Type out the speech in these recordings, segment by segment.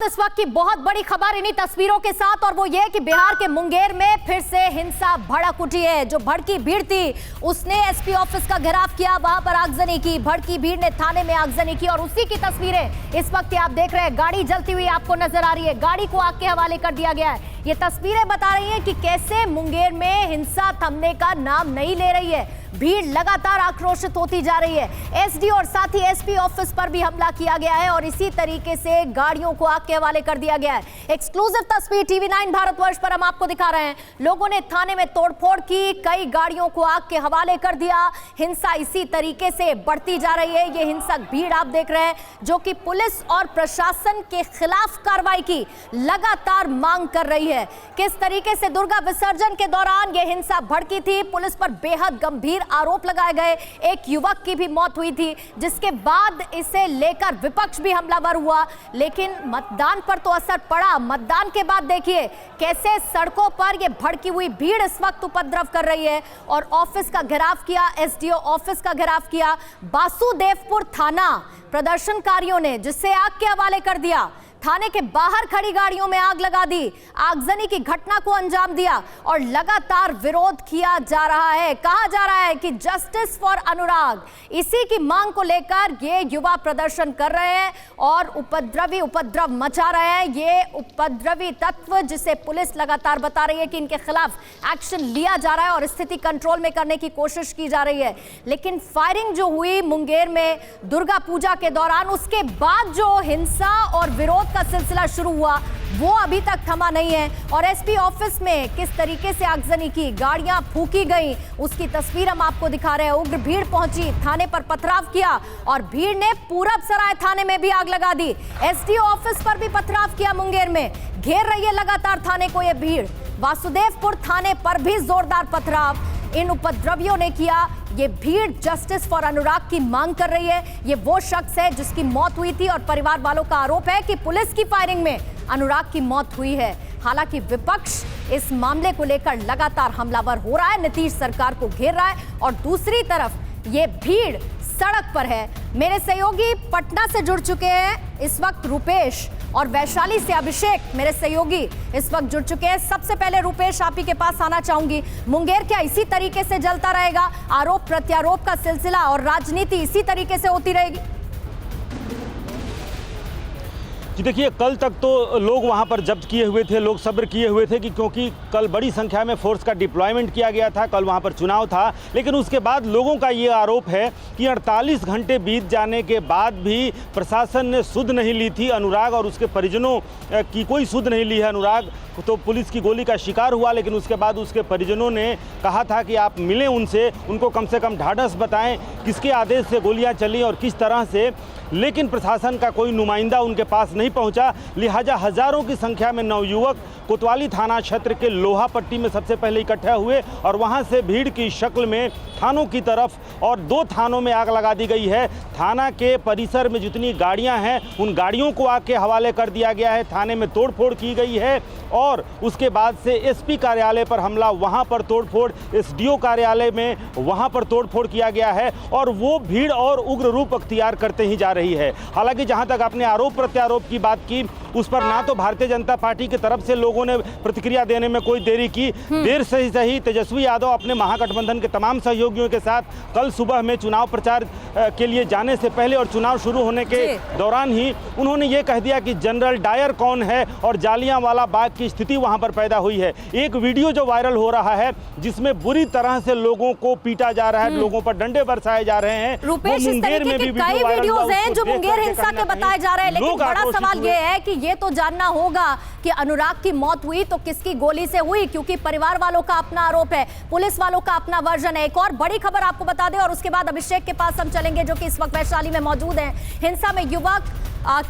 इस वक्त की बहुत बड़ी खबर इन्हीं तस्वीरों के साथ, और वो ये कि बिहार के मुंगेर में फिर से हिंसा भड़क उठी है। जो भड़की भीड़ थी उसने एसपी ऑफिस का घेराव किया, वहां पर आगजनी की। भड़की भीड़ ने थाने में आगजनी की और उसी की तस्वीरें इस वक्त आप देख रहे हैं। गाड़ी जलती हुई आपको नजर आ रही है, गाड़ी को आग के हवाले कर दिया गया है। ये तस्वीरें बता रही हैं कि कैसे मुंगेर में हिंसा थमने का नाम नहीं ले रही है। भीड़ लगातार आक्रोशित होती जा रही है। एसडी और साथ ही एसपी ऑफिस पर भी हमला किया गया है और इसी तरीके से गाड़ियों को आग के हवाले कर दिया गया है। एक्सक्लूसिव तस्वीर टीवी9 भारतवर्ष पर हम आपको दिखा रहे हैं। लोगों ने थाने में तोड़फोड़ की, कई गाड़ियों को आग के हवाले कर दिया। हिंसा इसी तरीके से बढ़ती जा रही है। ये हिंसक भीड़ आप देख रहे हैं जो कि पुलिस और प्रशासन के खिलाफ कार्रवाई की लगातार मांग कर रही है। किस तरीके से दुर्गा विसर्जन के दौरान यह हिंसा भड़की थी, पुलिस पर बेहद गंभीर आरोप लगाए गए। एक युवक की भी मौत हुई थी, जिसके बाद इसे लेकर विपक्ष भी हमलावर हुआ, लेकिन मतदान पर तो असर पड़ा। मतदान के बाद देखिए कैसे सड़कों पर यह भड़की हुई भीड़ इस वक्त उपद्रव कर रही है और ऑफिस का घेराव किया, एसडीओ ऑफिस का घेराव किया। वासुदेवपुर थाना प्रदर्शनकारियों ने जिससे आग के हवाले कर दिया, थाने के बाहर खड़ी गाड़ियों में आग लगा दी, आगजनी की घटना को अंजाम दिया और लगातार विरोध किया जा रहा है। कहा जा रहा है कि जस्टिस फॉर अनुराग, इसी की मांग को लेकर ये युवा प्रदर्शन कर रहे हैं और उपद्रव मचा रहे हैं। ये उपद्रवी तत्व जिसे पुलिस लगातार बता रही है कि इनके खिलाफ एक्शन लिया जा रहा है और स्थिति कंट्रोल में करने की कोशिश की जा रही है। लेकिन फायरिंग जो हुई मुंगेर में दुर्गा पूजा के दौरान, उसके बाद जो हिंसा और विरोध का सिलसिला शुरू हुआ वो अभी तक थमा नहीं है। और एसपी ऑफिस में किस तरीके से आगजनी की, गाड़ियां फूकी गई, उसकी तस्वीर हम आपको दिखा रहे हैं। उग्र भीड़ पहुंची, थाने पर पथराव किया और भीड़ ने पूरब सराय थाने में भी आग लगा दी। एसडीओ ऑफिस पर भी पथराव किया मुंगेर में, घेर रही है लगातार थाने को ये भीड़। वासुदेवपुर थाने पर भी जोरदार पथराव इन उपद्रवियों ने किया। ये भीड़ जस्टिस फॉर अनुराग की मांग कर रही है। ये वो शख्स है जिसकी मौत हुई थी और परिवार वालों का आरोप है कि पुलिस की फायरिंग में अनुराग की मौत हुई है। हालांकि विपक्ष इस मामले को लेकर लगातार हमलावर हो रहा है, नीतीश सरकार को घेर रहा है और दूसरी तरफ ये भीड़ सड़क पर है। मेरे सहयोगी पटना से जुड़ चुके हैं इस वक्त, रूपेश, और वैशाली से अभिषेक मेरे सहयोगी इस वक्त जुड़ चुके हैं। सबसे पहले रूपेश, आप ही के पास आना चाहूंगी। मुंगेर क्या इसी तरीके से जलता रहेगा? आरोप प्रत्यारोप का सिलसिला और राजनीति इसी तरीके से होती रहेगी? जी देखिए, कल तक तो लोग वहां पर जब्त किए हुए थे, लोग सब्र किए हुए थे कि क्योंकि कल बड़ी संख्या में फोर्स का डिप्लॉयमेंट किया गया था, कल वहां पर चुनाव था। लेकिन उसके बाद लोगों का ये आरोप है कि 48 घंटे बीत जाने के बाद भी प्रशासन ने सुध नहीं ली थी अनुराग और उसके परिजनों की कोई सुध नहीं ली है। अनुराग तो पुलिस की गोली का शिकार हुआ, लेकिन उसके बाद उसके परिजनों ने कहा था कि आप मिलें उनसे, उनको कम से कम ढाढ़स बताएं किसके आदेश से गोलियां चली और किस तरह से। लेकिन प्रशासन का कोई नुमाइंदा उनके पास नहीं पहुंचा। लिहाजा हजारों की संख्या में नवयुवक कोतवाली थाना क्षेत्र के लोहा पट्टी में सबसे पहले इकट्ठा हुए और वहां से भीड़ की शक्ल में थानों की तरफ, और 2 थानों में आग लगा दी गई है। थाना के परिसर में जितनी गाड़ियां हैं उन गाड़ियों को आग के हवाले कर दिया गया है। थाने में तोड़फोड़ की गई है और उसके बाद से एसपी कार्यालय पर हमला, वहां पर तोड़फोड़, एसडीओ कार्यालय में वहां पर तोड़फोड़ किया गया है और वो भीड़ और उग्र रूप अख्तियार करते ही जा रही है। हालांकि जहां तक आपने आरोप प्रत्यारोप की बात की, उस पर ना तो भारतीय जनता पार्टी की तरफ से लोगों ने प्रतिक्रिया देने में कोई देरी की। देर से ही सही तेजस्वी यादव अपने महागठबंधन के तमाम सहयोगियों के साथ कल सुबह में चुनाव प्रचार के लिए जाने से पहले और चुनाव शुरू होने के दौरान ही उन्होंने ये कह दिया कि जनरल डायर कौन है और जालियांवाला बाग की स्थिति वहां पर पैदा हुई है। एक वीडियो जो वायरल हो रहा है जिसमें बुरी तरह से लोगों को पीटा जा रहा है, लोगों पर डंडे बरसाए जा रहे हैं। रूपेश, इस तरीके के कई वीडियोस हैं जो मुंगेर हिंसा के बताए जा रहे हैं, लेकिन बड़ा सवाल ये है कि ये तो जानना होगा कि अनुराग की मौत हुई तो किसकी गोली से हुई, क्योंकि परिवार वालों का अपना आरोप है, पुलिस वालों का अपना वर्जन है। एक और बड़ी खबर आपको बता दें और उसके बाद अभिषेक के पास हम चलेंगे जो कि इस वक्त वैशाली में मौजूद हैं। हिंसा में युवक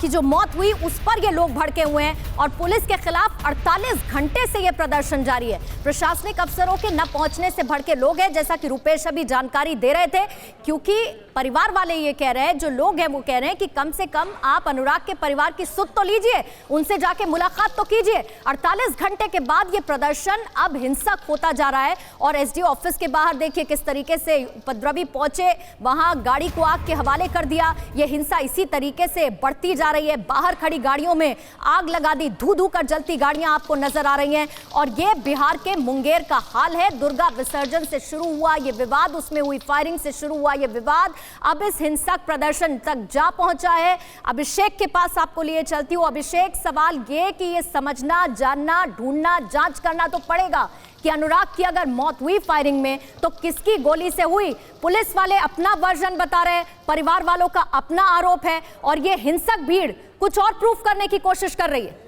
की जो मौत हुई उस पर ये लोग भड़के हुए हैं और पुलिस के खिलाफ 48 घंटे से ये प्रदर्शन जारी है। प्रशासनिक अफसरों के न पहुंचने से भड़के लोग हैं, जैसा कि रूपेश अभी जानकारी दे रहे थे, क्योंकि परिवार वाले ये कह रहे हैं, जो लोग हैं वो कह रहे हैं कि कम से कम आप अनुराग के परिवार की सुध तो लीजिए, उनसे जाके मुलाकात तो कीजिए। 48 घंटे के बाद ये प्रदर्शन अब हिंसक होता जा रहा है और एसडीओ ऑफिस के बाहर देखिए किस तरीके से उपद्रवी पहुंचे, वहां गाड़ी को आग के हवाले कर दिया। ये हिंसा इसी तरीके से बढ़ती बढ़ती जा रही है। बाहर खड़ी गाड़ियों में आग लगा दी, धू धू कर जलती गाड़ियां आपको नजर आ रही हैं। और ये बिहार के मुंगेर का हाल है। दुर्गा विसर्जन से शुरू हुआ ये विवाद, उसमें हुई फायरिंग से शुरू हुआ ये विवाद, अब इस हिंसक प्रदर्शन तक जा पहुंचा है। अभिषेक के पास आपको लिए चलती हूँ। अभिषेक, सवाल ये कि ये समझना, जानना, ढूंढना, जांच करना तो पड़ेगा कि अनुराग की अगर मौत हुई फायरिंग में तो किसकी गोली से हुई। पुलिस वाले अपना वर्जन बता रहे हैं, परिवार वालों का अपना आरोप है, और ये हिंसक भीड़ कुछ और प्रूफ करने की कोशिश कर रही है।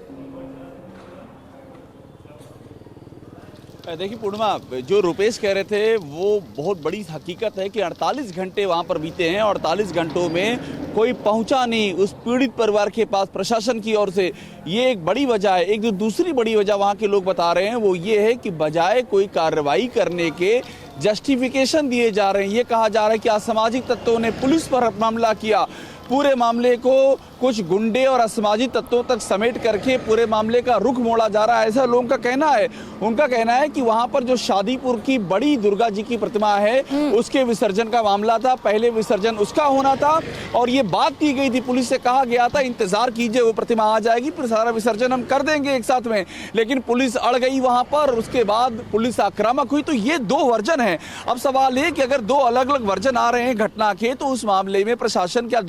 देखिए पूर्णिमा, जो रुपेश कह रहे थे वो बहुत बड़ी हकीकत है कि 48 घंटे वहां पर बीते हैं और 48 घंटों में कोई पहुंचा नहीं उस पीड़ित परिवार के पास प्रशासन की ओर से। ये एक बड़ी वजह है। एक जो दूसरी बड़ी वजह वहां के लोग बता रहे हैं वो ये है कि बजाय कोई कार्रवाई करने के जस्टिफिकेशन दिए जा रहे हैं। ये कहा जा रहा है कि असामाजिक तत्वों ने पुलिस पर मामला किया। पूरे मामले को कुछ गुंडे और असामाजिक तत्वों तक समेट करके पूरे मामले का रुख मोड़ा जा रहा है, ऐसा लोगों का कहना है। उनका कहना है कि वहां पर जो शादीपुर की बड़ी दुर्गा जी की प्रतिमा है उसके विसर्जन का मामला था, पहले विसर्जन उसका होना था और ये बात की गई थी, पुलिस से कहा गया था इंतजार कीजिए, वो प्रतिमा आ जाएगी, फिर सारा विसर्जन हम कर देंगे एक साथ में। लेकिन पुलिस अड़ गई वहां पर, उसके बाद पुलिस आक्रामक हुई। तो ये दो वर्जन है। अब सवाल है कि अगर दो अलग अलग वर्जन आ रहे हैं घटना के, तो उस मामले में प्रशासन क्या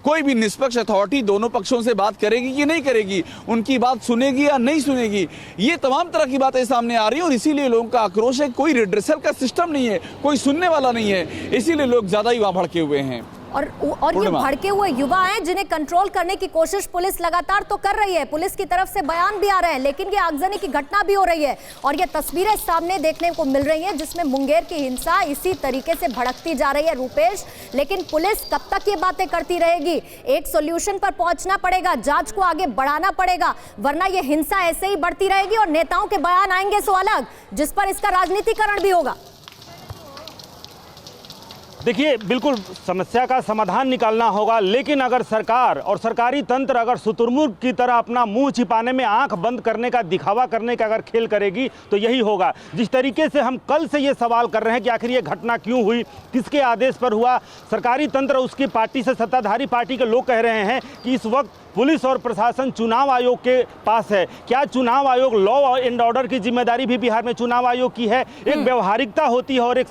कोई भी निष्पक्ष अथॉरिटी दोनों पक्षों से बात करेगी कि नहीं करेगी, उनकी बात सुनेगी या नहीं सुनेगी, ये तमाम तरह की बातें सामने आ रही है। और इसीलिए लोगों का आक्रोश है, कोई रिड्रेसल का सिस्टम नहीं है, कोई सुनने वाला नहीं है, इसीलिए लोग ज्यादा ही वहां भड़के हुए हैं। और ये भड़के हुए युवा हैं जिन्हें कंट्रोल करने की कोशिश पुलिस लगातार तो कर रही है, पुलिस की तरफ से बयान भी आ रहे हैं, लेकिन ये आगजनी की घटना भी हो रही है और ये तस्वीरें सामने देखने को मिल रही हैं जिसमें मुंगेर की हिंसा इसी तरीके से भड़कती जा रही है रूपेश। लेकिन पुलिस कब तक ये बातें करती रहेगी? एक सोल्यूशन पर पहुंचना पड़ेगा, जांच को आगे बढ़ाना पड़ेगा, वरना ये हिंसा ऐसे ही बढ़ती रहेगी और नेताओं के बयान आएंगे सो अलग, जिस पर इसका राजनीतिकरण भी होगा। देखिए, बिल्कुल समस्या का समाधान निकालना होगा, लेकिन अगर सरकार और सरकारी तंत्र अगर शुतुरमुर्ग की तरह अपना मुंह छिपाने में, आंख बंद करने का, दिखावा करने का अगर खेल करेगी तो यही होगा। जिस तरीके से हम कल से ये सवाल कर रहे हैं कि आखिर ये घटना क्यों हुई, किसके आदेश पर हुआ, सरकारी तंत्र, उसकी पार्टी से सत्ताधारी पार्टी के लोग कह रहे हैं कि इस वक्त पुलिस और प्रशासन चुनाव आयोग के पास है। क्या चुनाव आयोग, लॉ एंड ऑर्डर की जिम्मेदारी भी बिहार में चुनाव आयोग की है? एक व्यवहारिकता होती है और एक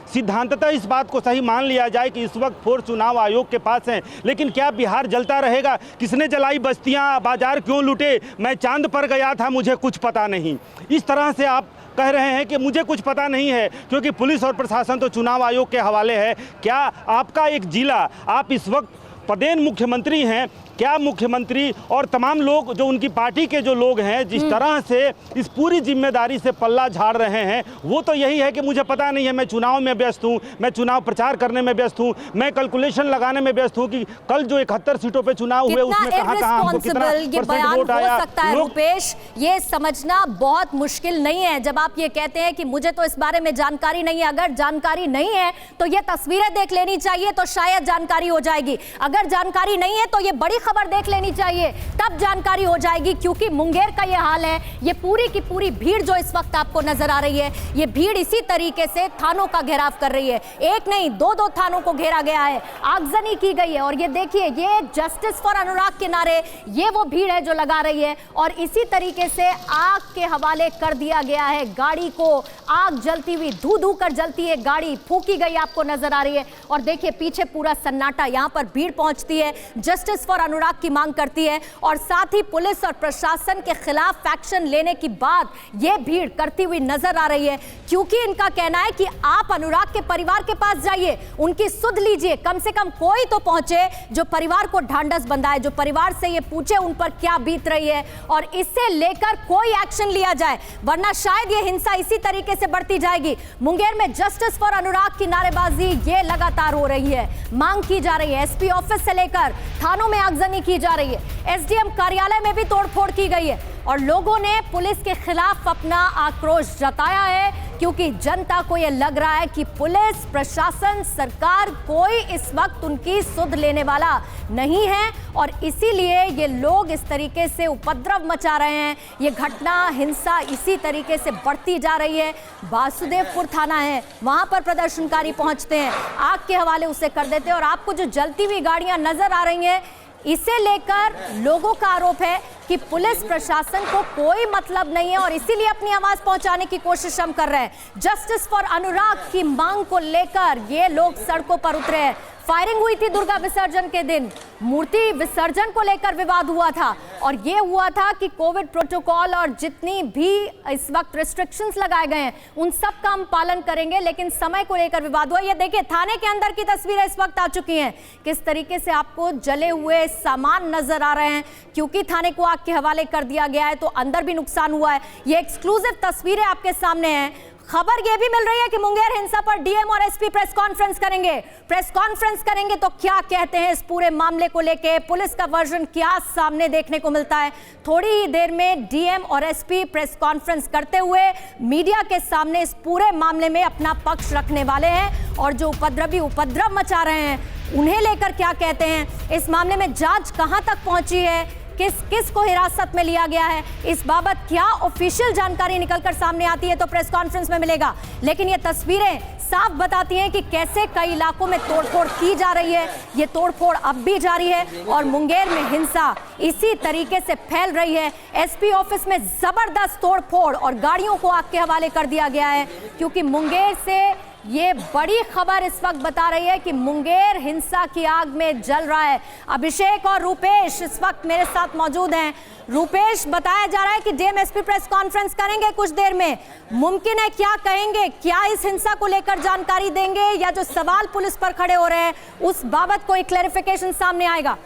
सिद्धांतता इस बात को सही मान लिया जाए कि इस वक्त फोर्स चुनाव आयोग के पास है। लेकिन क्या बिहार जलता रहेगा? किसने जलाई बस्तियां, बाजार क्यों लूटे, मैं चांद पर गया था, मुझे कुछ पता नहीं, इस तरह से आप कह रहे हैं कि मुझे कुछ पता नहीं है क्योंकि पुलिस और प्रशासन तो चुनाव आयोग के हवाले है। क्या आपका एक जिला, आप इस वक्त पदेन मुख्यमंत्री हैं, क्या मुख्यमंत्री और तमाम लोग जो उनकी पार्टी के जो लोग हैं जिस तरह से इस पूरी जिम्मेदारी से पल्ला झाड़ रहे हैं, वो तो यही है कि मुझे पता नहीं है, मैं चुनाव में व्यस्त हूँ, मैं चुनाव प्रचार करने में व्यस्त हूँ, मैं कैलकुलेशन लगाने में व्यस्त हूँ कि कल जो 71 सीटों पे चुनाव हुए उसमें कहाँ हमको कितना परसेंट वोट आया। रूपेश, ये समझना बहुत मुश्किल नहीं है जब आप ये कहते हैं कि मुझे तो इस बारे में जानकारी नहीं है। अगर जानकारी नहीं है तो ये तस्वीरें देख लेनी चाहिए, तो शायद जानकारी हो जाएगी। अगर जानकारी नहीं है तो ये बड़ी खबर देख लेनी चाहिए, तब जानकारी हो जाएगी। क्योंकि मुंगेर का ये हाल है, ये पूरी की पूरी भीड़ जो इस वक्त आपको नजर आ रही है, ये भीड़ इसी तरीके से थानों का घेराव कर रही है। एक नहीं, दो थानों को घेरा गया है, आगजनी की गई है। और ये देखिए, ये जस्टिस फॉर अनुराग के नारे, ये वो भीड़ है जो लगा रही है और इसी तरीके से आग के हवाले कर दिया गया है गाड़ी को। आग जलती हुई, धू धू कर जलती है गाड़ी, फूकी गई आपको नजर आ रही है। और देखिए पीछे पूरा सन्नाटा, यहां पर भीड़ पहुंचती है, जस्टिस फॉर अनुराग की मांग करती है और साथ ही पुलिस और प्रशासन के खिलाफ एक्शन लेने की बात यह भीड़ करती हुई नजर आ रही है। क्योंकि इनका कहना है कि आप अनुराग के परिवार के पास जाइए, उनकी सुध लीजिए, कम से कम कोई तो पहुंचे जो परिवार को ढांढस बंधाए, जो परिवार से ये पूछे उन पर क्या बीत रही है और इससे लेकर कोई एक्शन लिया जाए, वरना शायद ये हिंसा इसी तरीके से बढ़ती जाएगी। मुंगेर में जस्टिस फॉर अनुराग की नारेबाजी ये लगातार हो रही है, मांग की जा रही है। एसपी ऑफिस से लेकर थानों में आगजनी की जा रही है, एसडीएम कार्यालय में भी तोड़फोड़ की गई है और लोगों ने पुलिस के खिलाफ अपना आक्रोश जताया है। क्योंकि जनता को यह लग रहा है कि पुलिस, प्रशासन, सरकार कोई इस वक्त उनकी सुध लेने वाला नहीं है और इसीलिए ये लोग इस तरीके से उपद्रव मचा रहे हैं। ये घटना, हिंसा इसी तरीके से बढ़ती जा रही है। वासुदेवपुर थाना है, वहां पर प्रदर्शनकारी पहुंचते हैं, आग के हवाले उसे कर देते हैं और आपको जो जलती हुई गाड़ियां नजर आ रही हैं, इसे लेकर लोगों का आरोप है कि पुलिस प्रशासन को कोई मतलब नहीं है और इसीलिए अपनी आवाज पहुंचाने की कोशिश हम कर रहे हैं। जस्टिस फॉर अनुराग की मांग को लेकर ये लोग सड़कों पर उतरे हैं। फायरिंग हुई थी दुर्गा विसर्जन के दिन, मूर्ति विसर्जन को लेकर विवाद हुआ था और ये हुआ था कि कोविड प्रोटोकॉल और जितनी भी इस वक्त रिस्ट्रिक्शंस लगाए गए हैं उन सब का हम पालन करेंगे, लेकिन समय को लेकर विवाद हुआ। ये देखिए थाने के अंदर की तस्वीरें इस वक्त आ चुकी हैं, किस तरीके से आपको जले हुए सामान नजर आ रहे हैं क्योंकि थाने को आग के हवाले कर दिया गया है तो अंदर भी नुकसान हुआ है। ये एक्सक्लूसिव तस्वीरें आपके सामने हैं। खबर यह भी मिल रही है कि मुंगेर हिंसा पर डीएम और एसपी प्रेस कॉन्फ्रेंस करेंगे तो क्या कहते हैं इस पूरे मामले को लेके, पुलिस का वर्जन क्या सामने देखने को मिलता है। थोड़ी ही देर में डीएम और एसपी प्रेस कॉन्फ्रेंस करते हुए मीडिया के सामने इस पूरे मामले में अपना पक्ष रखने वाले हैं और जो उपद्रवी उपद्रव मचा रहे हैं उन्हें लेकर क्या कहते हैं, इस मामले में जांच कहां तक पहुंची है, किस को हिरासत में लिया गया है, इस बाबत क्या ऑफिशियल जानकारी निकलकर सामने आती है तो प्रेस कॉन्फ्रेंस में मिलेगा। लेकिन ये तस्वीरें साफ बताती हैं कि कैसे कई इलाकों में तोड़फोड़ की जा रही है, ये तोड़फोड़ अब भी जारी है और मुंगेर में हिंसा इसी तरीके से फैल रही है। एसपी ऑफिस में जबरदस्त तोड़फोड़ और गाड़ियों को आग के हवाले कर दिया गया है क्योंकि मुंगेर से ये बड़ी खबर इस वक्त बता रही है कि मुंगेर हिंसा की आग में जल रहा है। अभिषेक और रूपेश इस वक्त मेरे साथ मौजूद हैं। रूपेश, बताया जा रहा है कि डीएम एसपी प्रेस कॉन्फ्रेंस करेंगे कुछ देर में, मुमकिन है क्या कहेंगे, क्या इस हिंसा को लेकर जानकारी देंगे या जो सवाल पुलिस पर खड़े हो रहे हैं उस बाबत कोई क्लैरिफिकेशन सामने आएगा?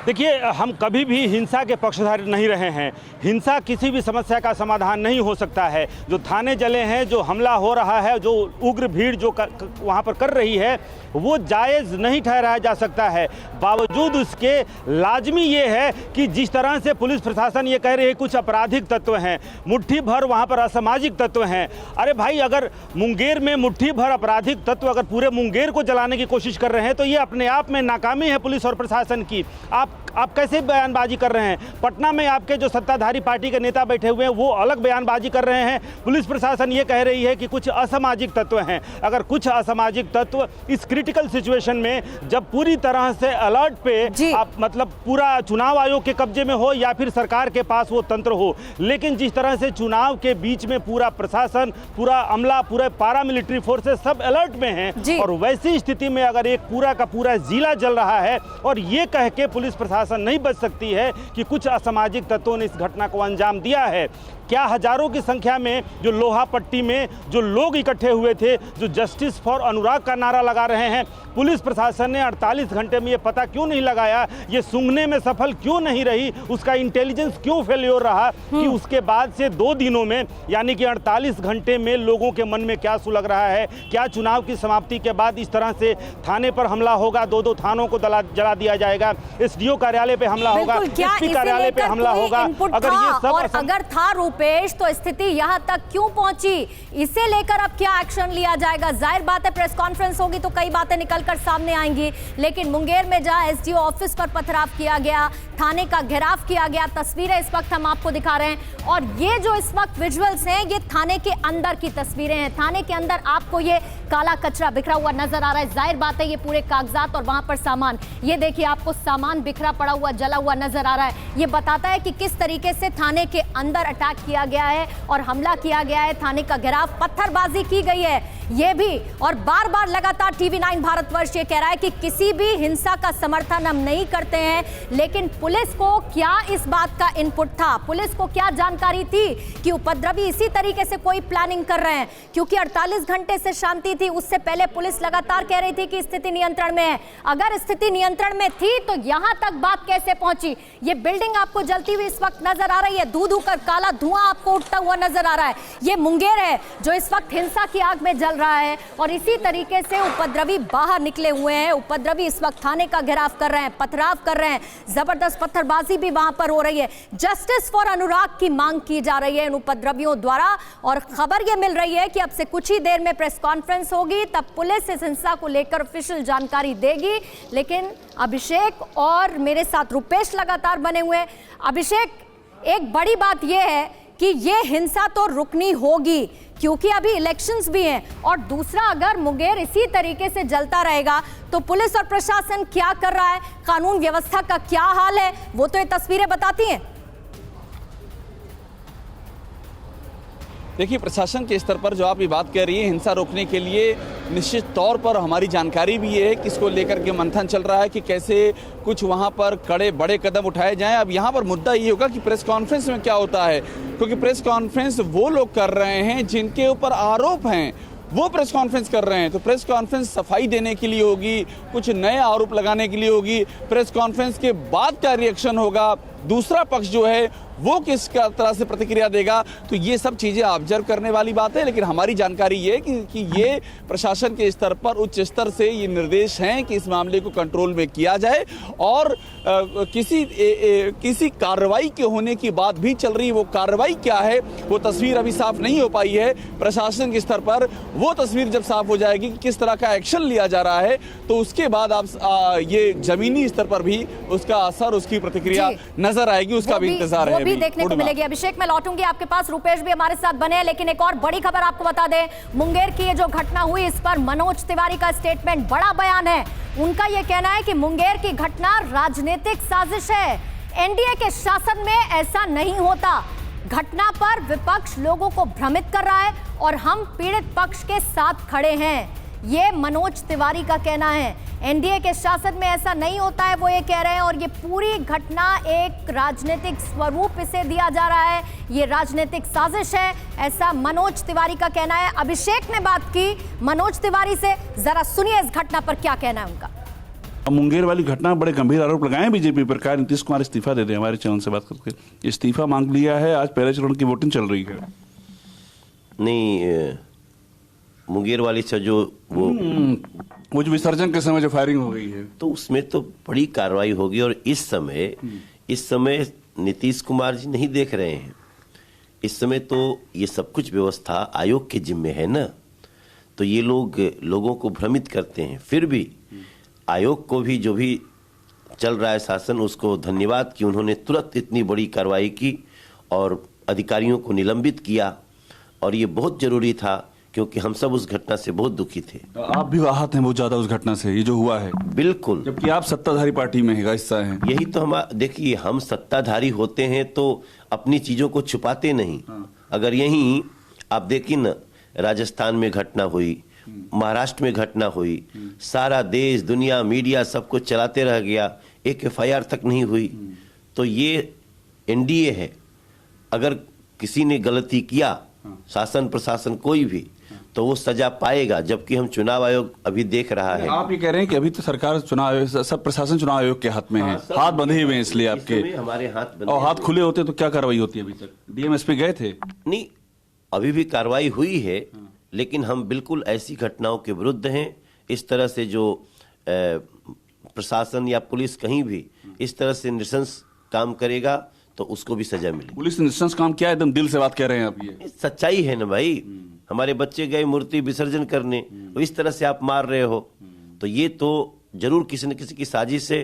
देखिए, हम कभी भी हिंसा के पक्षधारी नहीं रहे हैं। हिंसा किसी भी समस्या का समाधान नहीं हो सकता है। जो थाने जले हैं, जो हमला हो रहा है, जो उग्र भीड़ जो वहाँ पर कर रही है वो जायज़ नहीं ठहराया जा सकता है। बावजूद उसके लाजमी ये है कि जिस तरह से पुलिस प्रशासन ये कह रही है कुछ आपराधिक तत्व हैं, मुट्ठी भर वहाँ पर असामाजिक तत्व हैं। अरे भाई, अगर मुंगेर में मुट्ठी भर आपराधिक तत्व अगर पूरे मुंगेर को जलाने की कोशिश कर रहे हैं तो ये अपने आप में नाकामी है पुलिस और प्रशासन की। आप कैसे बयानबाजी कर रहे हैं? पटना में आपके जो सत्ताधारी पार्टी के नेता बैठे हुए हैं वो अलग बयानबाजी कर रहे हैं। पुलिस प्रशासन ये कह रही है कि कुछ असामाजिक तत्व हैं। अगर कुछ असामाजिक तत्व इस क्रिटिकल सिचुएशन में जब पूरी तरह से अलर्ट पे आप मतलब पूरा चुनाव आयोग के कब्जे में हो या फिर सरकार के पास वो तंत्र हो, लेकिन जिस तरह से चुनाव के बीच में पूरा प्रशासन, पूरा अमला, पूरे पारामिलिट्री फोर्सेस सब अलर्ट में हैं और वैसी स्थिति में अगर एक पूरा का पूरा जिला जल रहा है और ये कह के पुलिस प्रशासन नहीं बच सकती है कि कुछ असामाजिक तत्वों ने इस घटना को अंजाम दिया है। क्या हजारों की संख्या में जो लोहा पट्टी में जो लोग इकट्ठे हुए थे, जो जस्टिस फॉर अनुराग का नारा लगा रहे हैं, पुलिस प्रशासन ने 48 घंटे में ये पता क्यों नहीं लगाया, ये सूंघने में सफल क्यों नहीं रही, उसका इंटेलिजेंस क्यों फेल्योर रहा कि उसके बाद से 2 दिनों में यानी कि 48 घंटे में लोगों के मन में क्या सुलग रहा है? क्या चुनाव की समाप्ति के बाद इस तरह से थाने पर हमला होगा, 2-2 थानों को जला दिया जाएगा, एसडीओ कार्यालय पे हमला होगा, एसपी कार्यालय पे हमला होगा? अगर ये सब अगर था रूपेश तो स्थिति यहां तक क्यों पहुंची, इसे लेकर अब क्या एक्शन लिया जाएगा? जाहिर बात है प्रेस कॉन्फ्रेंस होगी तो कई बातें निकलकर सामने आएंगी, लेकिन मुंगेर में जहां एसडीओ ऑफिस पर पथराव किया गया, थाने का घेराव किया गया, तस्वीरें इस वक्त हम आपको दिखा रहे हैं और ये जो इस वक्त विजुअल्स हैं ये थाने के अंदर की तस्वीरें हैं। थाने के अंदर आपको ये काला कचरा बिखरा हुआ नजर आ रहा है। जाहिर बात है ये पूरे कागजात और वहां पर सामान, ये देखिए आपको सामान बिखरा पड़ा हुआ, जला हुआ नजर आ रहा है। ये बताता है कि किस तरीके से थाने के अंदर अटैक किया गया है और हमला किया गया है, थाने का घेराव, पत्थरबाजी की गई है ये भी। और बार बार लगातार टीवी9 भारतवर्ष ये कह रहा है कि किसी भी हिंसा का समर्थन हम नहीं करते हैं, लेकिन पुलिस को क्या इस बात का इनपुट था, पुलिस को क्या जानकारी थी कि उपद्रवी इसी तरीके से कोई प्लानिंग कर रहे हैं? क्योंकि 48 घंटे से शांति थी, उससे पहले पुलिस लगातार कह रही थी कि स्थिति नियंत्रण में है। अगर स्थिति नियंत्रण में थी तो यहां तक बात कैसे पहुंची? ये बिल्डिंग आपको जलती हुई इस वक्त नजर आ रही है, धू कर काला धुआं आपको उठता हुआ नजर आ रहा है। ये मुंगेर है जो इस वक्त हिंसा की आग में जल रहा है और इसी तरीके से उपद्रवी बाहर निकले हुए हैं। उपद्रवी इस वक्त थाने का घेराव कर रहे हैं, पथराव कर रहे हैं, जबरदस्त पत्थरबाजी भी वहां पर हो रही है। जस्टिस फॉर अनुराग की मांग की जा रही है इन उपद्रवियों द्वारा और खबर यह मिल रही है कि अब से कुछ ही देर में प्रेस कॉन्फ्रेंस होगी, तब पुलिस इस हिंसा को लेकर ऑफिशियल जानकारी देगी। लेकिन अभिषेक और मेरे साथ रूपेश लगातार बने हुए हैं। अभिषेक, एक बड़ी बात यह है कि ये हिंसा तो रुकनी होगी क्योंकि अभी इलेक्शंस भी हैं। और दूसरा, अगर मुंगेर इसी तरीके से जलता रहेगा तो पुलिस और प्रशासन क्या कर रहा है, कानून व्यवस्था का क्या हाल है, वो तो ये तस्वीरें बताती हैं। देखिए, प्रशासन के स्तर पर जो आप ये बात कह रही है, हिंसा रोकने के लिए निश्चित तौर पर हमारी जानकारी भी ये है कि इसको लेकर के मंथन चल रहा है कि कैसे कुछ वहाँ पर बड़े कदम उठाए जाएं। अब यहाँ पर मुद्दा ये होगा कि प्रेस कॉन्फ्रेंस में क्या होता है, क्योंकि प्रेस कॉन्फ्रेंस वो लोग कर रहे हैं जिनके ऊपर आरोप हैं, वो प्रेस कॉन्फ्रेंस कर रहे हैं। तो प्रेस कॉन्फ्रेंस सफाई देने के लिए होगी, कुछ नए आरोप लगाने के लिए होगी। प्रेस कॉन्फ्रेंस के बाद क्या रिएक्शन होगा, दूसरा पक्ष जो है वो किस तरह से प्रतिक्रिया देगा, तो ये सब चीज़ें ऑब्जर्व करने वाली बात है। लेकिन हमारी जानकारी ये है कि ये प्रशासन के स्तर पर, उच्च स्तर से ये निर्देश हैं कि इस मामले को कंट्रोल में किया जाए। और किसी कार्रवाई के होने की बात भी चल रही है। वो कार्रवाई क्या है, वो तस्वीर अभी साफ नहीं हो पाई है प्रशासन के स्तर पर। वो तस्वीर जब साफ हो जाएगी कि किस तरह का एक्शन लिया जा रहा है, तो उसके बाद आप ये जमीनी स्तर पर भी उसका असर, उसकी प्रतिक्रिया नजर आएगी। उसका भी इंतजार है, भी देखने को मिलेगी। अभिषेक, मैं लौटूंगी आपके पास, रुपेश भी हमारे साथ बने हैं। लेकिन एक और बड़ी खबर आपको बता दें, मुंगेर की ये जो घटना हुई, इस पर मनोज तिवारी का स्टेटमेंट, बड़ा बयान है। उनका यह कहना है कि मुंगेर की घटना राजनीतिक साजिश है, एनडीए के शासन में ऐसा नहीं होता। घटना पर विपक्ष लोगों को भ्रमित कर रहा है और हम पीड़ित पक्ष के साथ खड़े हैं, ये मनोज तिवारी का कहना है। एनडीए के शासन में ऐसा नहीं होता है, वो ये कह रहे हैं। और ये पूरी घटना एक राजनीतिक स्वरूप इसे दिया जा रहा है, ये राजनीतिक साजिश है, ऐसा मनोज तिवारी का कहना है। अभिषेक ने बात की मनोज तिवारी से, जरा सुनिए इस घटना पर क्या कहना है उनका। मुंगेर वाली घटना बड़े गंभीर आरोप लगाए बीजेपी पर। कहा नीतीश कुमार इस्तीफा दे दें, हमारे चैनल से बात करके इस्तीफा मांग लिया है। आज पहले चरण की वोटिंग चल रही है। नहीं, मुंगेर वाली से जो वो जो विसर्जन के समय जो फायरिंग हो गई है, तो उसमें तो बड़ी कार्रवाई होगी। और इस समय नीतीश कुमार जी नहीं देख रहे हैं। इस समय तो ये सब कुछ व्यवस्था आयोग के जिम्मे है ना, तो ये लोगों को भ्रमित करते हैं। फिर भी आयोग को भी जो भी चल रहा है शासन, उसको धन्यवाद कि उन्होंने तुरंत इतनी बड़ी कार्रवाई की और अधिकारियों को निलंबित किया। और ये बहुत जरूरी था, क्योंकि हम सब उस घटना से बहुत दुखी थे। आप भी आहत हैं बहुत ज्यादा उस घटना से, ये जो हुआ है। बिल्कुल, जबकि आप सत्ताधारी पार्टी में हिस्सा हैं। यही तो हम देखिए, हम सत्ताधारी होते हैं तो अपनी चीजों को छुपाते नहीं। अगर यही आप देखिए न, राजस्थान में घटना हुई, महाराष्ट्र में घटना हुई, सारा देश, दुनिया, मीडिया सब कुछ चलाते रह गया, एक एफआईआर तक नहीं हुई। तो ये एनडीए है। अगर किसी ने गलती किया, शासन प्रशासन कोई भी, तो वो सजा पाएगा। जबकि हम चुनाव आयोग अभी देख रहा है। आप ये कह रहे हैं कि अभी तो सरकार चुनाव आयोग, सब प्रशासन चुनाव आयोग के हाथ में है, हाथ बंधे हुए हैं इसलिए आपके। हमारे हाथ बंधे, और हाथ खुले होते तो क्या कार्रवाई होती है? अभी तक डीएमएसपी गए थे? नहीं, अभी भी कार्रवाई हुई है, लेकिन हम बिल्कुल ऐसी घटनाओं के विरुद्ध हैं। इस तरह से जो प्रशासन या पुलिस कहीं भी इस तरह से नृशंस काम करेगा तो उसको भी सजा मिलेगी। पुलिस ने नृशंस काम किया, एकदम दिल से बात कह रहे हैं आप। ये सच्चाई है ना भाई। हमारे बच्चे गए मूर्ति विसर्जन करने, तो इस तरह से आप मार रहे हो, तो ये तो जरूर किसी न किसी की साजिश है।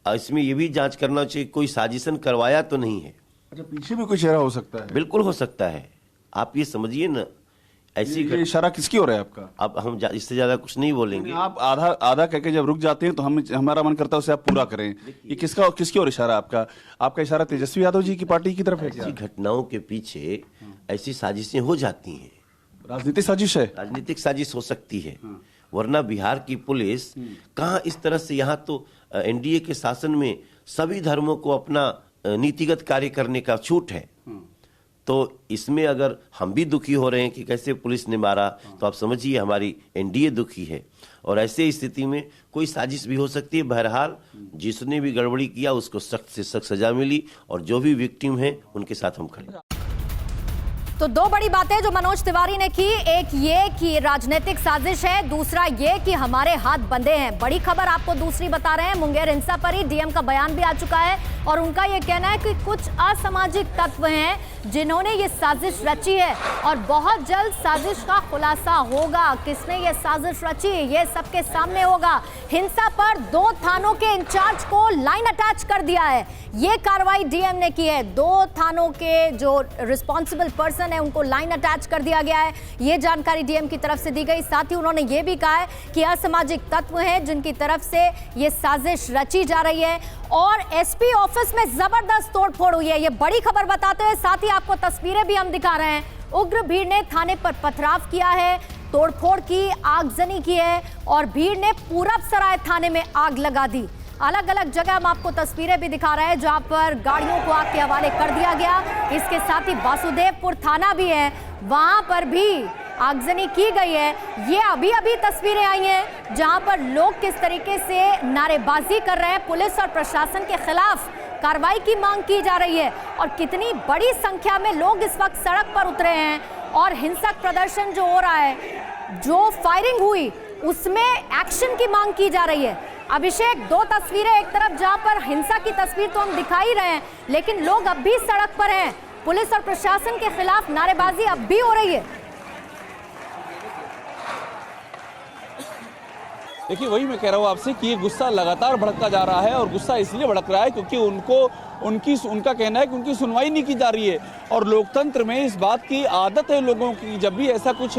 इसमें ये भी जांच करना चाहिए कोई साजिशन करवाया तो नहीं है। अच्छा, पीछे भी कोई चेहरा हो सकता है? बिल्कुल हो सकता है। आप ये समझिए ना, ऐसी ये इशारा किसकी हो रहा है आपका? अब हम इससे ज्यादा कुछ नहीं बोलेंगे। आप आधा कह के जब रुक जाते हैं तो हमारा मन करता है उसे आप पूरा करें। ये किसकी ओर इशारा आपका? आपका इशारा तेजस्वी यादव जी की पार्टी की तरफ है क्या? ऐसी घटनाओं के पीछे ऐसी साजिशें हो जाती हैं। राजनीतिक साजिश है? राजनीतिक साजिश हो सकती है, वरना बिहार की पुलिस कहाँ इस तरह से। यहाँ तो एनडीए के शासन में सभी धर्मों को अपना नीतिगत कार्य करने का छूट है। तो इसमें अगर हम भी दुखी हो रहे हैं कि कैसे पुलिस ने मारा, तो आप समझिए हमारी एनडीए दुखी है। और ऐसे स्थिति में कोई साजिश भी हो सकती है। बहरहाल जिसने भी गड़बड़ी किया उसको सख्त से सख्त सजा मिली, और जो भी विक्टिम है उनके साथ हम खड़े। तो दो बड़ी बातें जो मनोज तिवारी ने की, एक ये कि राजनीतिक साजिश है, दूसरा ये कि हमारे हाथ बंधे हैं। बड़ी खबर आपको दूसरी बता रहे हैं, मुंगेर हिंसा पर ही डीएम का बयान भी आ चुका है और उनका ये कहना है कि कुछ असामाजिक तत्व हैं जिन्होंने ये साजिश रची है और बहुत जल्द साजिश का खुलासा होगा। किसने ये साजिश रची, ये सबके सामने होगा। हिंसा पर 2 थानों के इंचार्ज को लाइन अटैच कर दिया है, ये कार्रवाई डीएम ने की है। 2 थानों के जो रिस्पॉन्सिबल पर्सन प्रदर्शन है उनको लाइन अटैच कर दिया गया है, ये जानकारी डीएम की तरफ से दी गई। साथ ही उन्होंने ये भी कहा है कि असामाजिक तत्व हैं जिनकी तरफ से ये साजिश रची जा रही है और एसपी ऑफिस में जबरदस्त तोड़फोड़ हुई है। ये बड़ी खबर बताते हुए साथ ही आपको तस्वीरें भी हम दिखा रहे हैं। उग्र भीड़ ने थाने पर पथराव किया है, तोड़फोड़ की, आगजनी की है और भीड़ ने पूरब सराय थाने में आग लगा दी। अलग अलग जगह हम आपको तस्वीरें भी दिखा रहे हैं जहां पर गाड़ियों को आग के हवाले कर दिया गया। इसके साथ ही वासुदेवपुर थाना भी है, वहां पर भी आगजनी की गई है। ये अभी अभी तस्वीरें आई हैं जहां पर लोग किस तरीके से नारेबाजी कर रहे हैं, पुलिस और प्रशासन के खिलाफ कार्रवाई की मांग की जा रही है और कितनी बड़ी संख्या में लोग इस वक्त सड़क पर उतरे हैं और हिंसक प्रदर्शन जो हो रहा है, जो फायरिंग हुई उसमें एक्शन की मांग की जा रही है। अभिषेक, दो तस्वीरें, एक तरफ जहां पर हिंसा की तस्वीर तो हम दिखा ही रहे हैं लेकिन लोग अब भी सड़क पर हैं, पुलिस और प्रशासन के खिलाफ नारेबाजी अब भी हो रही है। देखिए, वही मैं कह रहा हूँ आपसे कि ये गुस्सा लगातार भड़कता जा रहा है और गुस्सा इसलिए भड़क रहा है क्योंकि उनका कहना है कि उनकी सुनवाई नहीं की जा रही है और लोकतंत्र में इस बात की आदत है लोगों की, जब भी ऐसा कुछ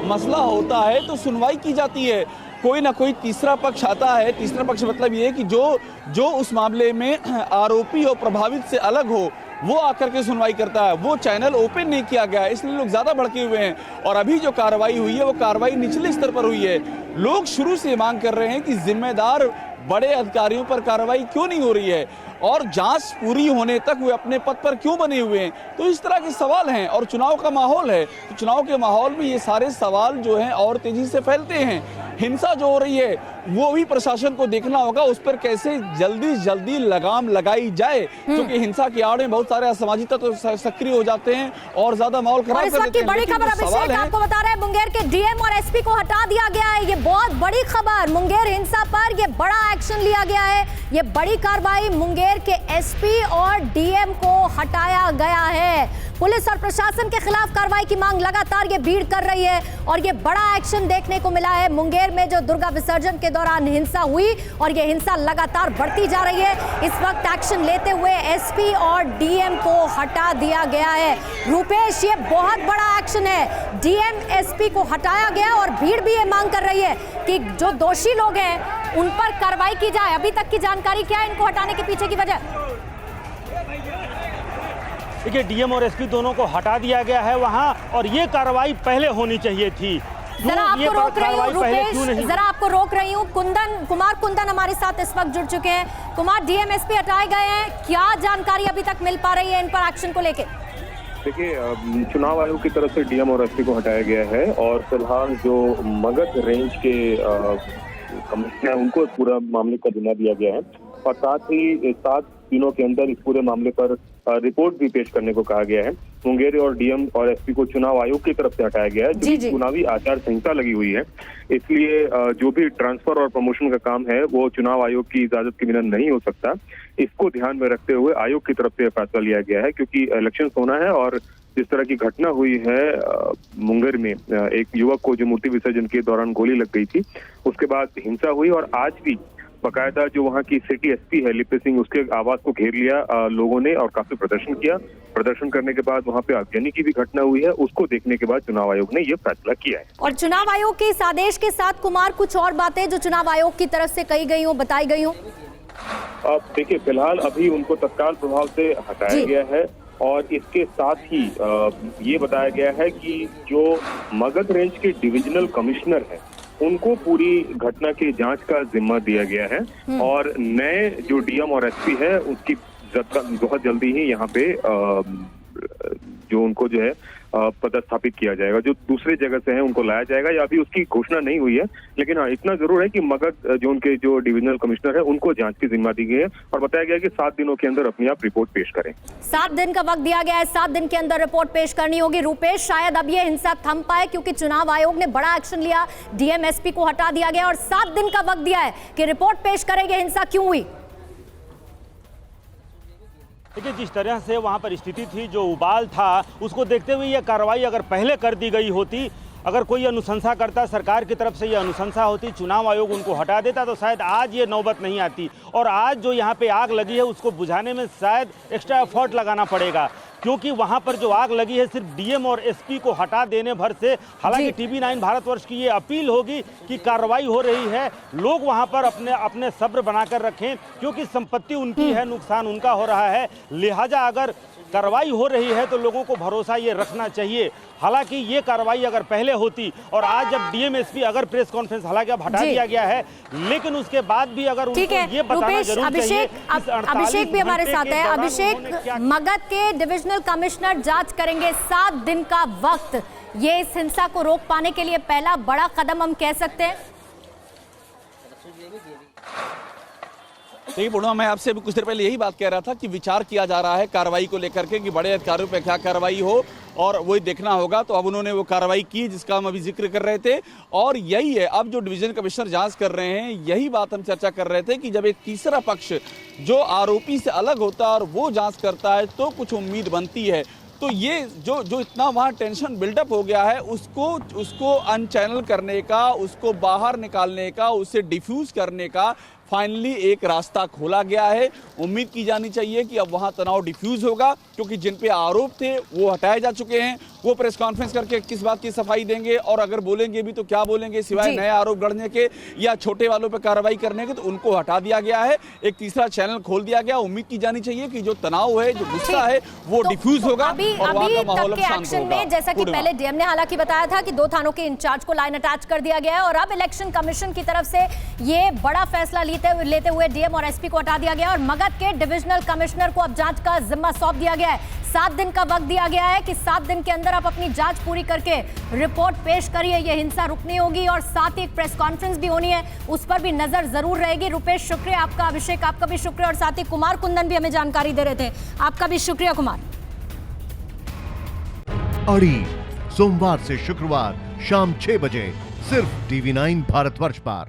मसला होता है तो सुनवाई की जाती है। कोई ना कोई तीसरा पक्ष आता है। तीसरा पक्ष मतलब ये है कि जो उस मामले में आरोपी और प्रभावित से अलग हो वो आकर के सुनवाई करता है। वो चैनल ओपन नहीं किया गया है, इसलिए लोग ज्यादा भड़के हुए हैं और अभी जो कार्रवाई हुई है वो कार्रवाई निचले स्तर पर हुई है। लोग शुरू से मांग कर रहे हैं कि जिम्मेदार बड़े अधिकारियों पर कार्रवाई क्यों नहीं हो रही है और जांच पूरी होने तक वे अपने पद पर क्यों बने हुए हैं। तो इस तरह के सवाल हैं और चुनाव का माहौल है, तो चुनाव के माहौल में ये सारे सवाल जो हैं और तेजी से फैलते हैं। हिंसा जो हो रही है वो भी प्रशासन को देखना होगा, उस पर कैसे जल्दी लगाम लगाई जाए क्योंकि हिंसा की आड़ में बहुत सारे असामाजिक तत्व सक्रिय हो जाते हैं और ज्यादा माहौल खराब कर देते हैं। बड़ी खबर अभिषेक आपको बता रहे हैं, मुंगेर के डीएम और एसपी को हटा दिया गया है। ये बहुत बड़ी खबर, मुंगेर हिंसा पर ये बड़ा एक्शन लिया गया है। ये बड़ी कार्रवाई, मुंगेर के एसपी और डीएम को हटाया गया है। पुलिस और प्रशासन के खिलाफ कार्रवाई की मांग लगातार ये भीड़ कर रही है और ये बड़ा एक्शन देखने को मिला है। मुंगेर में जो दुर्गा विसर्जन के दौरान हिंसा हुई और ये हिंसा लगातार बढ़ती जा रही है, इस वक्त एक्शन लेते हुए एसपी और डीएम को हटा दिया गया है। रूपेश, ये बहुत बड़ा एक्शन है, डीएम एसपी को हटाया गया और भीड़ भी ये मांग कर रही है कि जो दोषी लोग हैं उन पर कार्रवाई की जाए। अभी तक की जानकारी क्या है इनको हटाने के पीछे की वजह? देखिए, डीएम और एसपी दोनों को हटा दिया गया है वहां और ये कार्रवाई पहले होनी चाहिए थी। जरा आपको रोक रही हूँ रूपेश, जरा आपको रोक रही हूँ। कुमार कुंदन हमारे साथ इस वक्त जुड़ चुके हैं। कुमार, डीएम एसपी हटाए गए हैं, क्या जानकारी अभी तक मिल पा रही है इन पर एक्शन को लेके? देखिए, चुनाव आयोग की तरफ से डीएम और एसपी को हटाया गया है और फिलहाल जो मगध रेंज के कमिश्नर हैं उनको पूरा मामले का जिम्मा दिया गया है और साथ ही 7 दिनों के अंदर इस पूरे मामले पर रिपोर्ट भी पेश करने को कहा गया है। मुंगेर और डीएम और एसपी को चुनाव आयोग की तरफ से हटाया गया है, जो चुनावी आचार संहिता लगी हुई है, इसलिए जो भी ट्रांसफर और प्रमोशन का काम है वो चुनाव आयोग की इजाजत के बिना नहीं हो सकता। इसको ध्यान में रखते हुए आयोग की तरफ से फैसला लिया गया है क्योंकि इलेक्शन होना है और जिस तरह की घटना हुई है मुंगेर में, एक युवक को जो मूर्ति विसर्जन के दौरान गोली लग गई थी, उसके बाद हिंसा हुई और आज भी बकायदा जो वहाँ की सिटी एसपी है लिपि सिंह, उसके आवास को घेर लिया लोगों ने और काफी प्रदर्शन किया। प्रदर्शन करने के बाद वहाँ पे आगजनी की भी घटना हुई है, उसको देखने के बाद चुनाव आयोग ने ये फैसला किया है। और चुनाव आयोग के इस आदेश के साथ कुमार कुछ और बातें जो चुनाव आयोग की तरफ से कही गई हो, बताई गई हो? देखिए, फिलहाल अभी उनको तत्काल प्रभाव से हटाया गया है और इसके साथ ही ये बताया गया है कि जो मगध रेंज के डिविजनल कमिश्नर है उनको पूरी घटना की जांच का जिम्मा दिया गया है और नए जो डीएम और एसपी है उसकी बहुत जल्दी ही यहाँ पे जो उनको जो है पदस्थापित किया जाएगा। जो दूसरे जगह से है उनको लाया जाएगा, या अभी उसकी घोषणा नहीं हुई है, लेकिन हाँ इतना जरूर है कि मगध जो उनके जो डिविजनल कमिश्नर है उनको जांच की जिम्मा दी गई है और बताया गया कि 7 दिनों के अंदर अपनी आप रिपोर्ट पेश करें। 7 दिन का वक्त दिया गया है, 7 दिन के अंदर रिपोर्ट पेश करनी होगी। रूपेश, शायद अब ये हिंसा थम पाए क्योंकि चुनाव आयोग ने बड़ा एक्शन लिया, डीएम एसपी को हटा दिया गया और 7 दिन का वक्त दिया है कि रिपोर्ट पेश करेंगे हिंसा क्यों हुई। देखिए, जिस तरह से वहाँ पर स्थिति थी, जो उबाल था, उसको देखते हुए यह कार्रवाई अगर पहले कर दी गई होती, अगर कोई अनुशंसा करता, सरकार की तरफ से यह अनुशंसा होती, चुनाव आयोग उनको हटा देता, तो शायद आज ये नौबत नहीं आती और आज जो यहाँ पे आग लगी है उसको बुझाने में शायद एक्स्ट्रा एफर्ट लगाना पड़ेगा। क्योंकि वहां पर जो आग लगी है सिर्फ डीएम और एसपी को हटा देने भर से। हालांकि टीवी 9 भारतवर्ष की ये अपील होगी कि कार्रवाई हो रही है, लोग वहां पर अपने अपने सब्र बनाकर रखें, क्योंकि संपत्ति उनकी है, नुकसान उनका हो रहा है। लिहाजा अगर कार्रवाई हो रही है तो लोगों को भरोसा ये रखना चाहिए। हालांकि ये कार्रवाई अगर पहले होती और आज जब डीएम एसपी अगर प्रेस कॉन्फ्रेंस, हालांकि अब हटा दिया गया है, लेकिन उसके बाद भी अगर उनको ये बताना जरूर चाहिए। अभिषेक भी हमारे साथ है। अभिषेक, मगध के डिविजनल कमिश्नर जांच करेंगे, 7 दिन का वक्त, ये इस हिंसा को रोक पाने के लिए पहला बड़ा कदम हम कह सकते हैं। देखिए पूर्णिमा, मैं आपसे अभी कुछ देर पहले यही बात कह रहा था कि विचार किया जा रहा है कार्रवाई को लेकर के कि बड़े अधिकारियों पे क्या कार्रवाई हो, और वही देखना होगा। तो अब उन्होंने वो कार्रवाई की जिसका हम अभी जिक्र कर रहे थे, और यही है अब जो डिवीजन कमिश्नर जांच कर रहे हैं, यही बात हम चर्चा कर रहे थे कि जब एक तीसरा पक्ष जो आरोपी से अलग होता है और वो जांच करता है तो कुछ उम्मीद बनती है। तो ये जो इतना वहाँ टेंशन बिल्डअप हो गया है, उसको अनचैनल करने का, उसको बाहर निकालने का, उसे डिफ्यूज करने का फाइनली एक रास्ता खोला गया है। उम्मीद की जानी चाहिए कि अब वहां तनाव डिफ्यूज होगा, क्योंकि जिन पे आरोप थे वो हटाए जा चुके हैं। वो प्रेस कॉन्फ्रेंस करके किस बात की सफाई देंगे, और अगर बोलेंगे भी तो क्या बोलेंगे, सिवाय नए आरोप गढ़ने के या छोटे वालों पे कार्रवाई करने के, तो उनको हटा दिया गया है। एक तीसरा चैनल खोल दिया गया। उम्मीद की जानी चाहिए कि जो तनाव है, जो गुस्सा है, वो डिफ्यूज होगा और वहां का माहौल अब शांत होगा। जैसा कि पहले डीएम ने हालांकि बताया था कि 2 थानों के इंचार्ज को लाइन अटैच कर दिया गया है, और अब इलेक्शन कमीशन की तरफ से ये बड़ा फैसला लेते हुए डीएम और एसपी को हटा दिया गया, और मगध के डिविजनल कमिश्नर को अब जांच का जिम्मा सौंप दिया गया है। 7 दिन का वक्त दिया गया है कि 7 दिन के अंदर आप अपनी जांच पूरी करके रिपोर्ट पेश करिए। ये हिंसा रुकनी होगी, और साथ ही एक प्रेस कॉन्फ्रेंस भी होनी है, उस पर भी नजर जरूर रहेगी। रुपेश, शुक्रिया आपका। अभिषेक, आपका भी शुक्रिया, और साथ ही कुमार कुंदन भी हमें जानकारी दे रहे थे, आपका भी शुक्रिया कुमार। अड़ी सोमवार से शुक्रवार शाम 6 बजे सिर्फ टीवी 9 भारतवर्ष पर।